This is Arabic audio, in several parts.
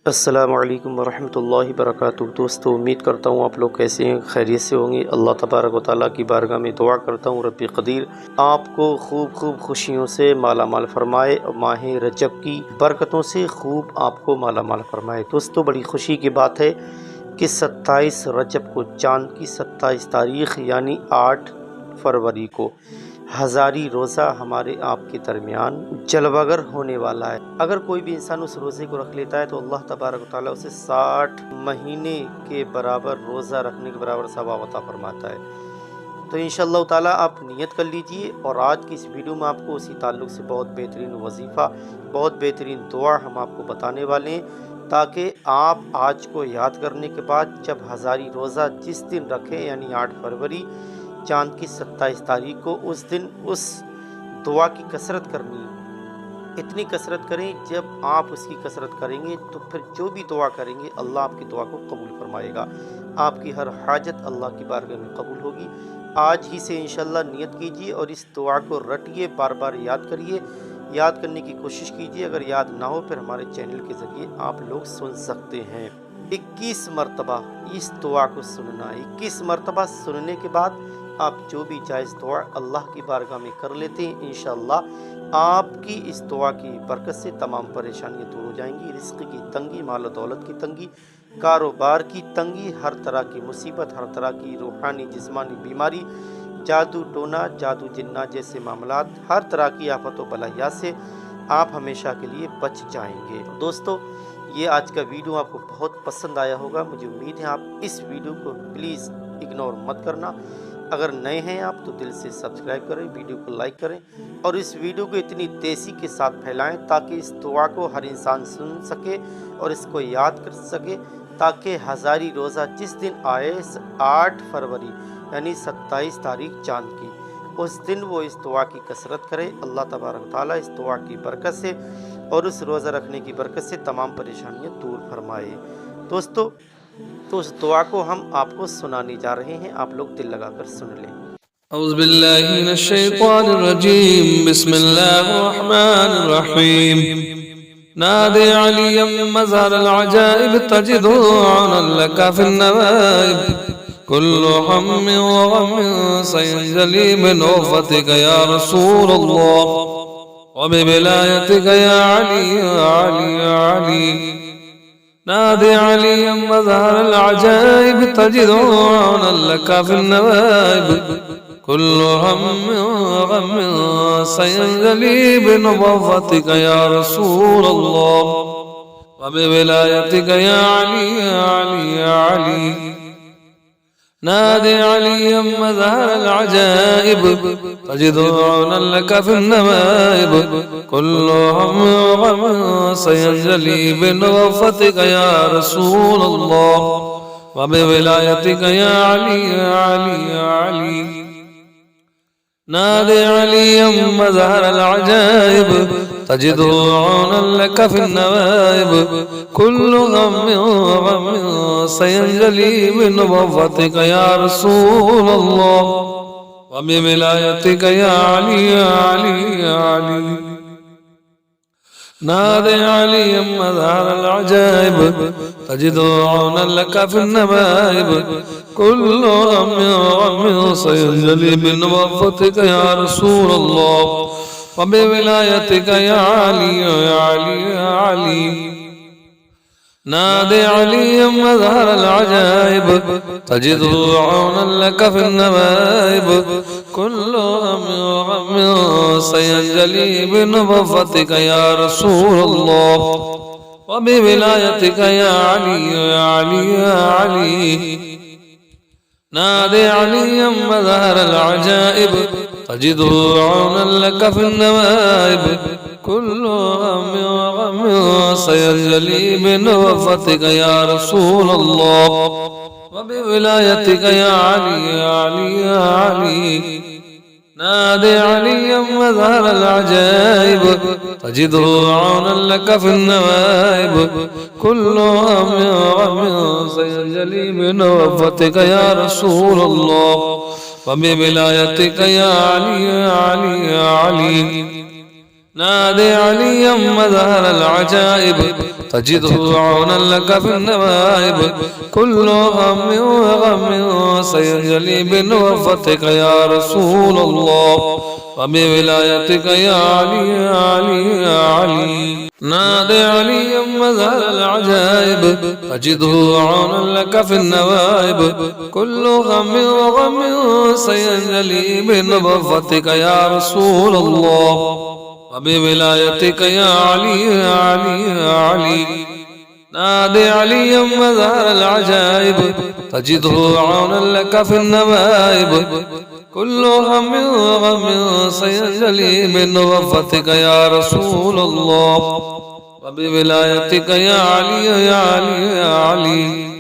السلام علیکم ورحمۃ اللہ وبرکاتہ۔ دوستو، امید کرتا ہوں آپ لوگ کیسے ہیں، خیریت سے ہوں گے۔ اللہ تبارک و تعالیٰ کی بارگاہ میں دعا کرتا ہوں رب قدیر آپ کو خوب خوشیوں سے مالا مال فرمائے، ماہ رجب کی برکتوں سے خوب آپ کو مالا مال فرمائے۔ دوستو، بڑی خوشی کی بات ہے کہ 27 رجب کو، چاند کی 27 تاریخ یعنی 8 فروری کو ہزاری روزہ ہمارے آپ کے درمیان جلوہ گر ہونے والا ہے۔ اگر کوئی بھی انسان اس روزے کو رکھ لیتا ہے تو اللہ تبارک و تعالیٰ اسے 60 مہینے کے برابر روزہ رکھنے کے برابر ثواب عطا فرماتا ہے۔ تو انشاءاللہ تعالیٰ آپ نیت کر لیجئے، اور آج کی اس ویڈیو میں آپ کو اسی تعلق سے بہت بہترین وظیفہ، بہت بہترین دعا ہم آپ کو بتانے والے ہیں، تاکہ آپ آج کو یاد کرنے کے بعد جب ہزاری روزہ جس دن رکھیں یعنی 8 فروری چاند کی 27 تاریخ کو، اس دن اس دعا کی کثرت کرنی ہے۔ اتنی کثرت کریں، جب آپ اس کی کثرت کریں گے تو پھر جو بھی دعا کریں گے اللہ آپ کی دعا کو قبول فرمائے گا، آپ کی ہر حاجت اللہ کی بارگاہ میں قبول ہوگی۔ آج ہی سے انشاءاللہ نیت کیجیے اور اس دعا کو رٹیے، بار بار یاد کریے، یاد کرنے کی کوشش کیجیے۔ اگر یاد نہ ہو پھر ہمارے چینل کے ذریعے آپ لوگ سن سکتے ہیں۔ 21 مرتبہ اس دعا کو سننا، 21 مرتبہ سننے کے بعد آپ جو بھی جائز دعا اللہ کی بارگاہ میں کر لیتے ہیں، انشاءاللہ آپ کی اس دعا کی برکت سے تمام پریشانیاں دور ہو جائیں گی۔ رزق کی تنگی، مال و دولت کی تنگی، کاروبار کی تنگی، ہر طرح کی مصیبت، ہر طرح کی روحانی جسمانی بیماری، جادو ٹونا، جادو جنہ جیسے معاملات، ہر طرح کی آفت و بلایات سے آپ ہمیشہ کے لیے بچ جائیں گے۔ دوستو، یہ آج کا ویڈیو آپ کو بہت پسند آیا ہوگا، مجھے امید ہے۔ آپ اس ویڈیو کو پلیز اگنور مت کرنا۔ اگر نئے ہیں آپ تو دل سے سبسکرائب کریں، ویڈیو کو لائک کریں، اور اس ویڈیو کو اتنی تیزی کے ساتھ پھیلائیں تاکہ اس دعا کو ہر انسان سن سکے اور اس کو یاد کر سکے، تاکہ ہزاری روزہ جس دن آئے 8 فروری یعنی 27 تاریخ چاند کی، اس دن وہ اس دعا کی کثرت کرے۔ اللہ تبارک و تعالیٰ اس دعا کی برکت سے اور اس روزہ رکھنے کی برکت سے تمام پریشانیاں دور فرمائے۔ دوستو، تو اس دعا کو ہم آپ کو سنانے جا رہے ہیں، آپ لوگ دل لگا کر سن لیں۔ اعوذ باللہ من الشیطان الرجیم، بسم اللہ الرحمن الرحیم۔ نادی علیا مظہر العجائب تجد عونا لک فی النوائب، کل ہم وغم سینجلی من عفتک یا رسول اللہ، وبولایتک یا علی علی علی۔ نادي عليا مظهر العجائب تجد عونا لك في النوائب، كل هم وغم سينجلي بنبوتك يا رسول الله، وبولايتك يا علي يا علي يا علي۔ نادي عليا مظهر العجائب تجد عونا لك في النوائب، كل هم وغم سينجلي بنبوتك يا رسول الله، وبولايتك يا علي يا علي يا علي۔ نادي عليا مظهر العجائب تجد عونا لك في النوائب، كل هم وغم سينجلي بنبوتك يا رسول الله، وبولايتك يا علي يا علي يا علي۔ نادي عليا مظهر العجائب تجد عونا لك في النوائب، كل هم وغم سينجلي بنبوتك يا رسول الله، وبولايتك يا علي يا علي يا علي۔ نادي عليا مظهر العجائب تجد عونا لك في النوائب، كل هم وغم سينجلي بنبوتك يا رسول الله، وبولايتك يا علي يا علي يا علي۔ نادي عليا مظهر العجائب تجد عونا لك في النوائب، كل هم وغم سينجلي بنبوتك يا رسول الله، وبولايتك يا علي يا علي يا علي۔ نادي عليا مظهر العجائب تجد عونا لك في النوائب، كل هم وغم سينجلي بنبوتك يا رسول الله، وبولايتك يا علي يا علي يا علي۔ نادي عليا مظهر العجائب تجده عونا لك في النوائب كل هم وغم سينجلي بنوفتك يا رسول الله وبولايتك يا علي يا علي يا علي نادي علي مظهر العجائب تجده عونا لك في النوائب كل هم وغم سينجلي بنوفتك يا رسول الله وبولايتك يا علي يا علي يا علي نادي علي مظهر العجائب تجده عونا لك في النوائب كل هم وغم سينجلي من وفتك يا رسول الله وبولايتك يا علي يا علي يا علي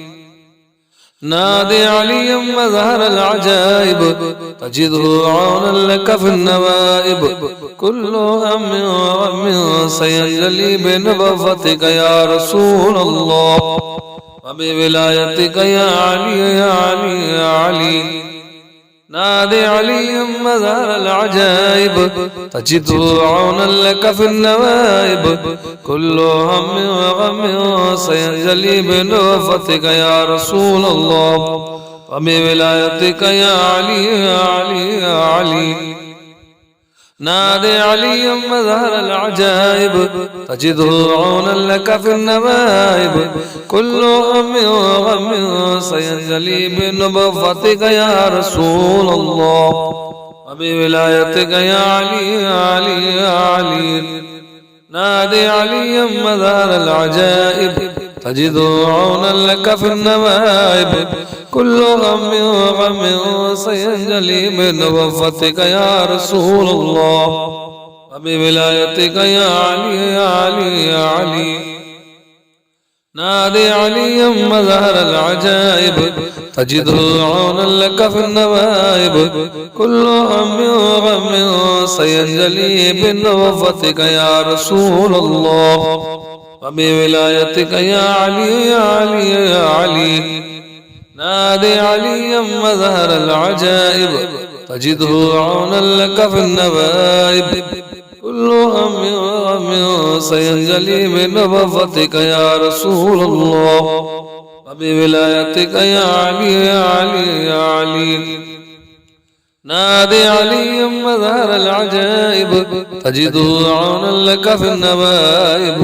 نادي علي مظهر العجائب تجده عونا لك في النوائب كل هم وغم سينجلي بنبوتك يا رسول الله وبولايتك يا علي يا علي يا علي نادي علي مظهر العجائب تجده عونا لك في النوائب كل هم وغم سينجلي بنوفتك يا رسول الله وبولايتك يا علي يا علي يا علي نادي علي مظهر العجائب تجده عونا لك في النوائب كل هم وغم سينجلي بنبوتك يا رسول الله وبولايتك يا علي يا علي يا علي نادي علي مظهر العجائب تجده عونا لك في النوائب كل هم وغم سينجلي بنبوتك يا رسول الله وبولايتك يا علي يا علي يا علي نادي علي مظهر العجائب تجده عونا لك في النوائب كل هم وغم سينجلي بنبوتك يا رسول الله وبولايتك يا علي يا علي يا علي نادي علي مظهر العجائب تجده عونا لك في النوائب كل هم وغم سينجلي بنبوتك يا رسول الله وبولايتك يا علي يا علي يا علي نادي علي مظهر العجائب تجده عونا لك في النوائب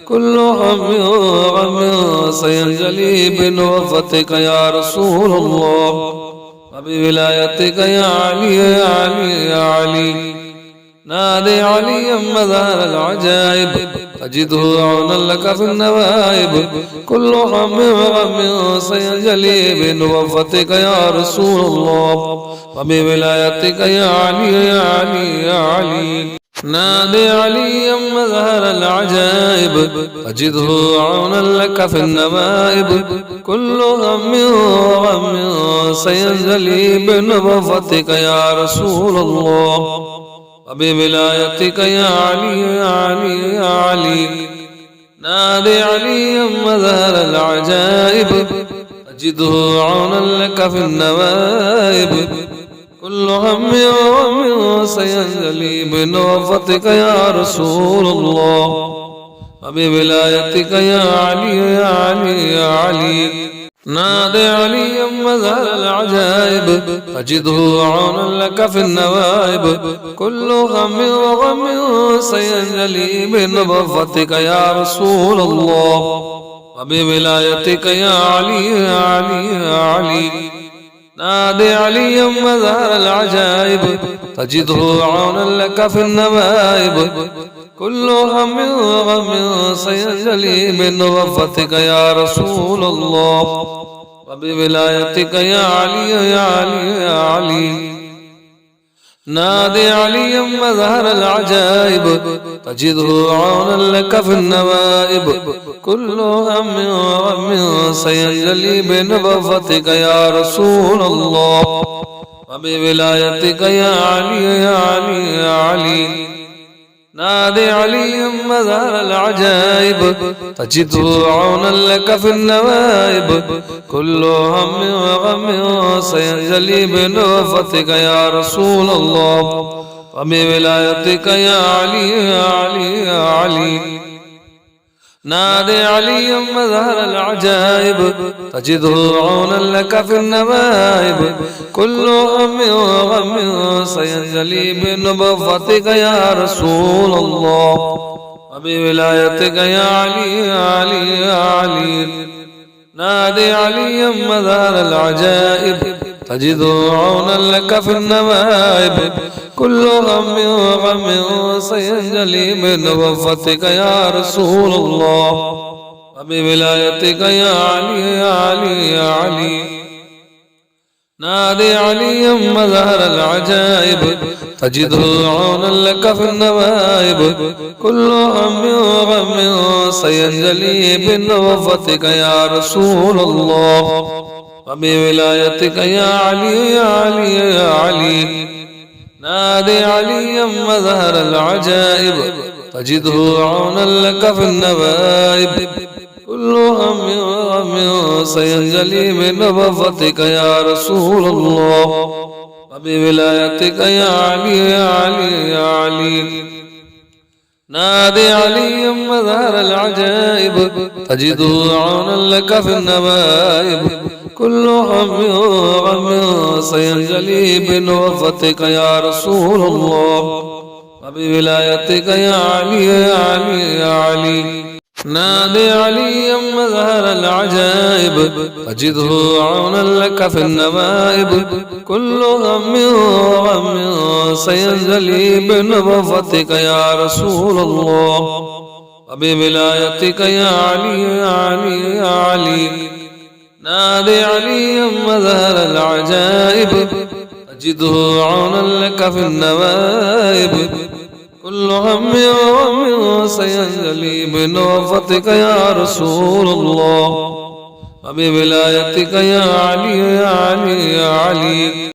كل هم وغم سينجلي بنوفتك يا رسول الله وبولايتك يا علي يا علي يا علي نادي علي مظهر العجائب تجده عونا لك في النوائب كل هم وغم سينجلي بنوفتك يا رسول الله وبولايتك يا علي يا علي يا علي نادي علي مظهر العجائب تجده عونا لك في النوائب كل هم وغم سينجلي بنبوتك يا رسول الله وبولايتك يا علي يا علي يا علي نادي علي مظهر العجائب تجده عونا لك في النوائب كل هم وغم سينجلي بنوفتك يا رسول الله وبولايتك يا علي يا علي يا علي نادي علي مظهر العجائب تجده عونا لك في النوائب كل هم وغم سينجلي بنبوتك يا رسول الله وبولايتك يا علي يا علي يا علي نادي علي مظهر العجائب تجده عونا لك في النوائب كل هم وغم سينجلي بنبوتك يا رسول الله وبولايتك يا علي يا علي يا علي نادي علي مظهر العجائب تجده عونا لك في النوائب كل هم وغم سينجلي بنبوتك يا رسول الله وبولايتك يا علي يا علي يا علي نادي علي مظهر العجائب تجده عونا لك في النوائب كل هم وغم سينجلي بنوفتك يا رسول الله وبولايتك يا علي يا علي يا علي نادي عليا مظهر العجائب تجده عونا لك في النوائب كل هم وغم سينجلي بنبوتك يا رسول الله وبولايتك يا علي يا علي يا علي نادي عليا مظهر العجائب تجده عونا لك في النوائب كل هم وغم سينجلي بنبوتك يا رسول الله وبولايتك يا علي يا علي يا علي نادي عليا مظهر العجائب تجده عونا لك في النوائب كل هم وغم سينجلي بنبوتك يا رسول الله وبولايتك يا علي يا علي يا علي نادي عليا مظهر العجائب تجده عونا لك في النوائب كل هم وغم سينجلي بنبوتك يا رسول الله وبولايتك يا علي يا علي يا علي نادي عليا مظهر العجائب تجده عونا لك في النوائب كل هم وغم سينجلي بنبوتك يا رسول الله وبولايتك يا علي يا علي يا علي نادي عليا مظهر العجائب تجده عونا لك في النوائب كل هم وغم سينجلي بنبوتك يا رسول الله وبولايتك يا علي يا علي يا علي نادي عليا مظهر العجائب تجده عونا لك في النوائب كل هم وغم سينجلي بنبوتك يا رسول الله وبولايتك يا علي يا علي يا علي